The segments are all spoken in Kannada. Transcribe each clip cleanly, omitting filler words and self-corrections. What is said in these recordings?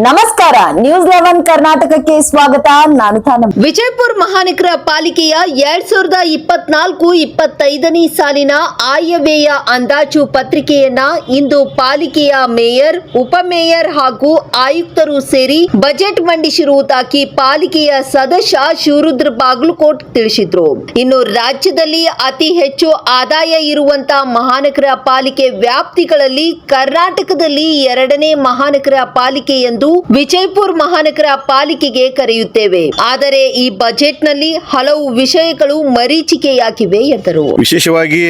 ನಮಸ್ಕಾರ, ನ್ಯೂಸ್ 11 ಕರ್ನಾಟಕಕ್ಕೆ ಸ್ವಾಗತ. ನಾನು ತಾನಂ. ವಿಜಯಪುರ ಮಹಾನಗರ ಪಾಲಿಕೆಯ 2024-25ನೇ ಸಾಲಿನ ಆಯವ್ಯಯ ಅಂದಾಜು ಪತ್ರಿಕೆಯನ್ನ ಇಂದು ಪಾಲಿಕೆಯ ಮೇಯರ್, ಉಪಮೇಯರ್ ಹಾಗೂ ಆಯುಕ್ತರು ಸೇರಿ ಬಜೆಟ್ ಮಂಡಿಸಿರುವುದಾಗಿ ಪಾಲಿಕೆಯ ಸದಸ್ಯ ಶಿವರುದ್ರ ಬಾಗಲಕೋಟ್ ತಿಳಿಸಿದ್ರು. ಇನ್ನು ರಾಜ್ಯದಲ್ಲಿ ಅತಿ ಹೆಚ್ಚು ಆದಾಯ ಇರುವಂತ ಮಹಾನಗರ ಪಾಲಿಕೆ ವ್ಯಾಪ್ತಿಗಳಲ್ಲಿ ಕರ್ನಾಟಕದಲ್ಲಿ 2ನೇ ಮಹಾನಗರ ಪಾಲಿಕೆ ಎಂದು ವಿಜಯಪುರ ಮಹಾನಗರ ಪಾಲಿಕೆಗೆ ಕರೆಯುತ್ತೇವೆ. ಆದರೆ ಈ ಬಜೆಟ್ನಲ್ಲಿ ಹಲವು ವಿಷಯಗಳು ಮರೀಚಿಕೆಯಾಗಿವೆ ಎಂದರು. ವಿಶೇಷವಾಗಿ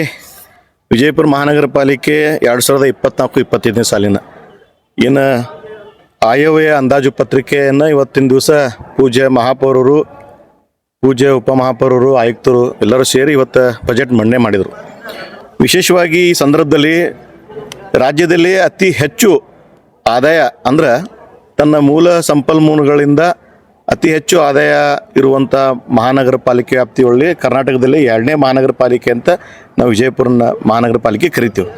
ವಿಜಯಪುರ ಮಹಾನಗರ ಪಾಲಿಕೆ 2024-25ನೇ ಸಾಲಿನ ಏನು ಆಯವ್ಯಯ ಅಂದಾಜು ಪತ್ರಿಕೆಯನ್ನು ಇವತ್ತಿನ ದಿವಸ ಪೂಜ್ಯ ಮಹಾಪೌರರು, ಪೂಜ್ಯ ಉಪಮಹಾಪೌರರು, ಆಯುಕ್ತರು ಎಲ್ಲರೂ ಸೇರಿ ಇವತ್ತು ಬಜೆಟ್ ಮಂಡನೆ ಮಾಡಿದರು. ವಿಶೇಷವಾಗಿ ಈ ಸಂದರ್ಭದಲ್ಲಿ ರಾಜ್ಯದಲ್ಲಿ ಅತಿ ಹೆಚ್ಚು ಆದಾಯ ಅಂದ್ರೆ ತನ್ನ ಮೂಲ ಸಂಪನ್ಮೂಲಗಳಿಂದ ಅತಿ ಹೆಚ್ಚು ಆದಾಯ ಇರುವಂಥ ಮಹಾನಗರ ಪಾಲಿಕೆ ವ್ಯಾಪ್ತಿಯಲ್ಲಿ ಕರ್ನಾಟಕದಲ್ಲಿ 2ನೇ ಮಹಾನಗರ ಪಾಲಿಕೆ ಅಂತ ನಾವು ವಿಜಯಪುರನ ಮಹಾನಗರ ಪಾಲಿಕೆ ಕರಿತೀವಿ.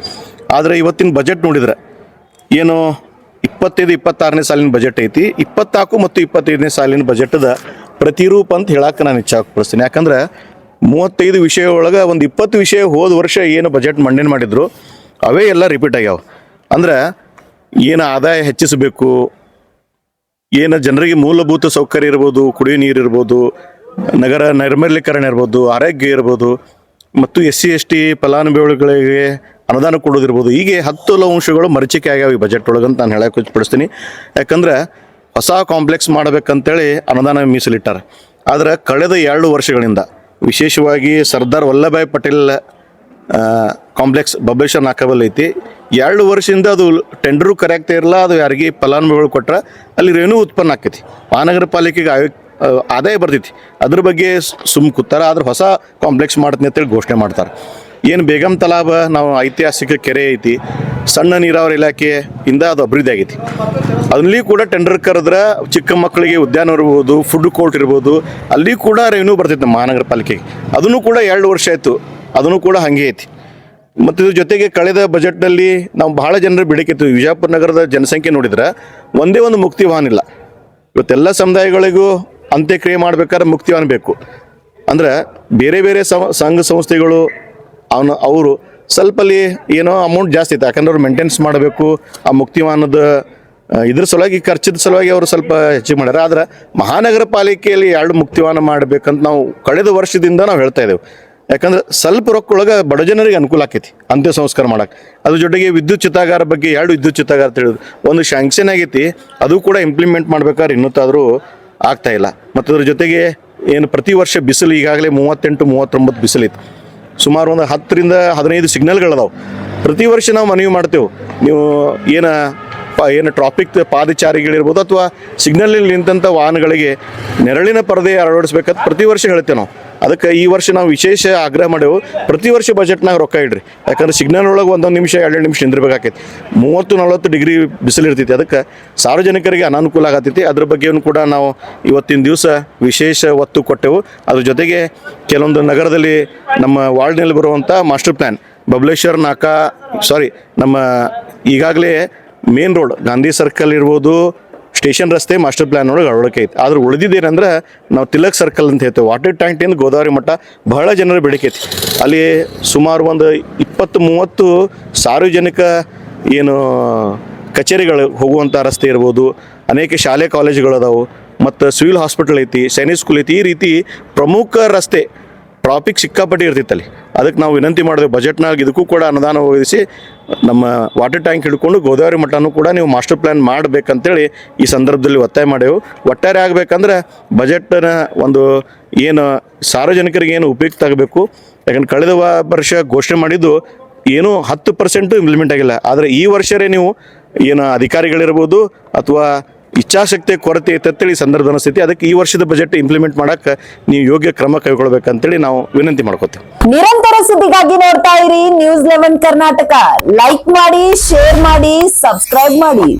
ಆದರೆ ಇವತ್ತಿನ ಬಜೆಟ್ ನೋಡಿದ್ರೆ ಏನು 25-26ನೇ ಸಾಲಿನ ಬಜೆಟ್ ಐತಿ, 24 ಮತ್ತು 25ನೇ ಸಾಲಿನ ಬಜೆಟ್ದ ಪ್ರತಿರೂಪ ಅಂತ ಹೇಳಕ್ಕೆ ನಾನು ಇಚ್ಛಾಪಡಿಸ್ತೀನಿ. ಯಾಕಂದ್ರೆ 35 ವಿಷಯ ಒಳಗೆ ಒಂದು 20 ವಿಷಯ ಹೋದ ವರ್ಷ ಏನು ಬಜೆಟ್ ಮಂಡನೆ ಮಾಡಿದ್ರು ಅವೇ ಎಲ್ಲ ರಿಪೀಟ್ ಆಗ್ಯಾವ. ಅಂದ್ರೆ ಏನು ಆದಾಯ ಹೆಚ್ಚಿಸಬೇಕು, ಏನು ಜನರಿಗೆ ಮೂಲಭೂತ ಸೌಕರ್ಯ ಇರ್ಬೋದು, ಕುಡಿಯೋ ನೀರು ಇರ್ಬೋದು, ನಗರ ನೈರ್ಮಲ್ಯೀಕರಣ ಇರ್ಬೋದು, ಆರೋಗ್ಯ ಇರ್ಬೋದು, ಮತ್ತು SC/ST ಫಲಾನುಭವಿಗಳಿಗೆ ಅನುದಾನ ಕೊಡೋದಿರ್ಬೋದು, ಹೀಗೆ 10 ಅಂಶಗಳು ಮರೀಚಿಕೆ ಆಗ್ಯಾವ ಈ ಬಜೆಟ್ ಒಳಗಂತ ನಾನು ಹೇಳಕ್ಕೆ ಇಚ್ಛಪಡಿಸ್ತೀನಿ. ಯಾಕಂದ್ರೆ ಹೊಸ ಕಾಂಪ್ಲೆಕ್ಸ್ ಮಾಡಬೇಕಂತೇಳಿ ಅನುದಾನ ಮೀಸಲಿಟ್ಟಾರೆ. ಆದರೆ ಕಳೆದ 2 ವರ್ಷಗಳಿಂದ ವಿಶೇಷವಾಗಿ ಸರ್ದಾರ್ ವಲ್ಲಭಾಯ್ ಪಟೇಲ್ ಕಾಂಪ್ಲೆಕ್ಸ್ ಬಬಲೇಶ್ವರ ನಾಕಾಬಲ್ ಐತಿ. 2 ವರ್ಷದಿಂದ ಅದು ಟೆಂಡರು ಕರೆಕ್ಟ್ ಇರಲ್ಲ, ಅದು ಯಾರಿಗೆ ಫಲಾನುಭವಿಗಳು ಕೊಟ್ಟರೆ ಅಲ್ಲಿ ರೆವೆನ್ಯೂ ಉತ್ಪನ್ನ ಆಕೈತಿ, ಮಹಾನಗರ ಪಾಲಿಕೆಗೆ ಆದಾಯ ಬರ್ತೈತಿ. ಅದ್ರ ಬಗ್ಗೆ ಕೂತಾರ. ಆದ್ರೆ ಹೊಸ ಕಾಂಪ್ಲೆಕ್ಸ್ ಮಾಡ್ತೀನಿ ಅಂತೇಳಿ ಘೋಷಣೆ ಮಾಡ್ತಾರೆ. ಏನು ಬೇಗಂ ತಲಾಬ ನಾವು ಐತಿಹಾಸಿಕ ಕೆರೆ ಐತಿ, ಸಣ್ಣ ನೀರಾವರಿ ಇಲಾಖೆಯಿಂದ ಅದು ಅಭಿವೃದ್ಧಿ ಆಗೈತಿ. ಅಲ್ಲಿ ಕೂಡ ಟೆಂಡರ್ ಕರೆದ್ರೆ ಚಿಕ್ಕ ಮಕ್ಕಳಿಗೆ ಉದ್ಯಾನ ಇರ್ಬೋದು, ಫುಡ್ ಕೋರ್ಟ್ ಇರ್ಬೋದು, ಅಲ್ಲಿ ಕೂಡ ರೆವೆನ್ಯೂ ಬರ್ತೈತಿ ನಮ್ಮ ಮಹಾನಗರ ಪಾಲಿಕೆಗೆ. ಅದನ್ನು ಕೂಡ 2 ವರ್ಷ ಆಯಿತು, ಅದನ್ನು ಕೂಡ ಹಾಗೆ ಐತಿ. ಮತ್ತು ಇದ್ರ ಜೊತೆಗೆ ಕಳೆದ ಬಜೆಟ್ನಲ್ಲಿ ನಾವು ಬಹಳ ಜನರು ಬೇಡಿಕೆ ವಿಜಯಪುರ ನಗರದ ಜನಸಂಖ್ಯೆ ನೋಡಿದ್ರೆ ಒಂದೇ ಒಂದು ಮುಕ್ತಿವಾಹನ ಇಲ್ಲ. ಇವತ್ತೆಲ್ಲ ಸಮುದಾಯಗಳಿಗೂ ಅಂತ್ಯಕ್ರಿಯೆ ಮಾಡ್ಬೇಕಾದ್ರೆ ಮುಕ್ತಿವಾಹನ ಬೇಕು. ಅಂದ್ರೆ ಬೇರೆ ಬೇರೆ ಸಂಘ ಸಂಸ್ಥೆಗಳು ಅವರು ಸ್ವಲ್ಪಲ್ಲಿ ಏನೋ ಅಮೌಂಟ್ ಜಾಸ್ತಿ ಐತೆ, ಯಾಕಂದ್ರೆ ಅವ್ರು ಮೇಂಟೆನೆನ್ಸ್ ಮಾಡಬೇಕು. ಆ ಮುಕ್ತಿವಾಹನದ ಇದ್ರ ಸಲುವಾಗಿ ಖರ್ಚಿದ ಸಲುವಾಗಿ ಅವರು ಸ್ವಲ್ಪ ಹೆಚ್ಚಿಗೆ ಮಾಡ್ಯಾರ. ಆದ್ರೆ ಮಹಾನಗರ ಪಾಲಿಕೆಯಲ್ಲಿ 2 ಮುಕ್ತಿವಾಹನ ಮಾಡಬೇಕಂತ ನಾವು ಕಳೆದ ವರ್ಷದಿಂದ ನಾವು ಹೇಳ್ತಾ ಇದ್ದೇವೆ. ಯಾಕಂದ್ರೆ ಸ್ವಲ್ಪ ರೊಕ್ಕೊಳಗೆ ಬಡ ಜನರಿಗೆ ಅನುಕೂಲ ಆಕೈತಿ ಅಂತ್ಯ ಸಂಸ್ಕಾರ ಮಾಡಕ್ಕೆ. ಅದ್ರ ಜೊತೆಗೆ ವಿದ್ಯುತ್ ಚಿತಾಗಾರ ಬಗ್ಗೆ 2 ವಿದ್ಯುತ್ ಚಿತಾಗಾರ ತಿಳಿದು ಒಂದು ಶಾಂಕ್ಷನ್ ಆಗೈತಿ, ಅದು ಕೂಡ ಇಂಪ್ಲಿಮೆಂಟ್ ಮಾಡ್ಬೇಕಾದ್ರೆ ಇನ್ನೊತ್ತಾದರೂ ಆಗ್ತಾ ಇಲ್ಲ. ಮತ್ತು ಅದ್ರ ಜೊತೆಗೆ ಏನು ಪ್ರತಿ ವರ್ಷ ಬಿಸಿಲು ಈಗಾಗಲೇ 38-39 ಬಿಸಿಲಿತ್ತು. ಸುಮಾರು ಒಂದು 10-15 ಸಿಗ್ನಲ್ಗಳದಾವೆ. ಪ್ರತಿ ವರ್ಷ ನಾವು ಮನವಿ ಮಾಡ್ತೇವೆ, ನೀವು ಏನು ಟ್ರಾಫಿಕ್ ಪಾದಚಾರಿಗಳಿರ್ಬೋದು ಅಥವಾ ಸಿಗ್ನಲಲ್ಲಿ ನಿಂತಂಥ ವಾಹನಗಳಿಗೆ ನೆರಳಿನ ಪರದೆ ಅಳವಡಿಸ್ಬೇಕಂತ ಪ್ರತಿ ವರ್ಷ ಹೇಳ್ತೇವೆ ನಾವು. ಅದಕ್ಕೆ ಈ ವರ್ಷ ನಾವು ವಿಶೇಷ ಆಗ್ರಹ ಮಾಡೇವು, ಪ್ರತಿ ವರ್ಷ ಬಜೆಟ್ನಾಗ ರೊಕ್ಕ ಇಡ್ರಿ. ಯಾಕಂದ್ರೆ ಸಿಗ್ನಲ್ ಒಳಗೆ 1 ನಿಮಿಷ 2 ನಿಮಿಷ ನಿಂದಿರ್ಬೇಕಾಕೈತಿ. 30-40 ಡಿಗ್ರಿ ಬಿಸಿಲು ಇರ್ತೈತಿ. ಅದಕ್ಕೆ ಸಾರ್ವಜನಿಕರಿಗೆ ಅನಾನುಕೂಲ ಆಗತೈತಿ. ಅದ್ರ ಬಗ್ಗೆಯೂ ಕೂಡ ನಾವು ಇವತ್ತಿನ ದಿವಸ ವಿಶೇಷ ಒತ್ತು ಕೊಟ್ಟೆವು. ಅದ್ರ ಜೊತೆಗೆ ಕೆಲವೊಂದು ನಗರದಲ್ಲಿ ನಮ್ಮ ವಾರ್ಡ್ನಲ್ಲಿ ಬರುವಂಥ ಮಾಸ್ಟರ್ ಪ್ಲ್ಯಾನ್ ಬಬಲೇಶ್ವರ ನಮ್ಮ ಈಗಾಗಲೇ ಮೇನ್ ರೋಡ್ ಗಾಂಧಿ ಸರ್ಕಲ್ ಇರ್ಬೋದು, ಸ್ಟೇಷನ್ ರಸ್ತೆ ಮಾಸ್ಟರ್ ಪ್ಲ್ಯಾನ್ ಒಳಗೆ ಅಳವಡಿಕೆ ಐತಿ. ಆದ್ರೆ ಉಳಿದಿದ್ದೇನೆಂದ್ರೆ ನಾವು ತಿಲಕ್ ಸರ್ಕಲ್ ಅಂತ ಹೇಳ್ತೇವೆ. ವಾಟರ್ ಟ್ಯಾಂಕಿಂದ ಗೋದಾವರಿ ಮಟ್ಟ ಬಹಳ ಜನರ ಬೇಡಿಕೆ ಐತಿ. ಅಲ್ಲಿ ಸುಮಾರು ಒಂದು 20-30 ಸಾರ್ವಜನಿಕ ಏನು ಕಚೇರಿಗಳು ಹೋಗುವಂಥ ರಸ್ತೆ ಇರ್ಬೋದು, ಅನೇಕ ಶಾಲೆ ಕಾಲೇಜುಗಳು ಅದಾವು, ಮತ್ತು ಸಿವಿಲ್ ಹಾಸ್ಪಿಟಲ್ ಐತಿ, ಸೈನಿಕ್ ಸ್ಕೂಲ್ ಐತಿ. ಈ ರೀತಿ ಪ್ರಮುಖ ರಸ್ತೆ ಟ್ರಾಫಿಕ್ ಸಿಕ್ಕಾಪಟ್ಟಿ ಇರ್ತಿತ್ತಲ್ಲಿ. ಅದಕ್ಕೆ ನಾವು ವಿನಂತಿ ಮಾಡಿದೆವು, ಬಜೆಟ್ನಾಗ ಇದಕ್ಕೂ ಕೂಡ ಅನುದಾನ ಒದಗಿಸಿ ನಮ್ಮ ವಾಟರ್ ಟ್ಯಾಂಕ್ ಹಿಡ್ಕೊಂಡು ಗೋದಾವರಿ ಮಟ್ಟನೂ ಕೂಡ ನೀವು ಮಾಸ್ಟರ್ ಪ್ಲ್ಯಾನ್ ಮಾಡಬೇಕಂತೇಳಿ ಈ ಸಂದರ್ಭದಲ್ಲಿ ಒತ್ತಾಯ ಮಾಡೇವು. ಒಟ್ಟಾರೆ ಆಗಬೇಕಂದ್ರೆ ಬಜೆಟ್ನ ಒಂದು ಏನು ಸಾರ್ವಜನಿಕರಿಗೆ ಏನು ಉಪಯುಕ್ತ ಆಗಬೇಕು. ಯಾಕಂದ್ರೆ ಕಳೆದ ವರ್ಷ ಘೋಷಣೆ ಮಾಡಿದ್ದು ಏನೂ 10% ಇಂಪ್ಲಿಮೆಂಟ್ ಆಗಿಲ್ಲ. ಆದರೆ ಈ ವರ್ಷವೇ ನೀವು ಏನು ಅಧಿಕಾರಿಗಳಿರ್ಬೋದು ಅಥವಾ ಇಚ್ಛಾಶಕ್ತಿ ಕೊರತೆ ಐತಂತೇಳಿ ಸಂದರ್ಭ ಅನಿಸ್ತೈತಿ. ಅದಕ್ಕೆ ಈ ವರ್ಷದ ಬಜೆಟ್ ಇಂಪ್ಲಿಮೆಂಟ್ ಮಾಡಕ್ಕೆ ನೀವು ಯೋಗ್ಯ ಕ್ರಮ ಕೈಗೊಳ್ಬೇಕಂತೇಳಿ ನಾವು ವಿನಂತಿ ಮಾಡ್ಕೋತೀವಿ. ನಿರಂತರ ಸುದ್ದಿಗಾಗಿ ನೋಡ್ತಾ ಇರಿ ನ್ಯೂಸ್ 11 ಕರ್ನಾಟಕ. ಲೈಕ್ ಮಾಡಿ, ಶೇರ್ ಮಾಡಿ, ಸಬ್ಸ್ಕ್ರೈಬ್ ಮಾಡಿ.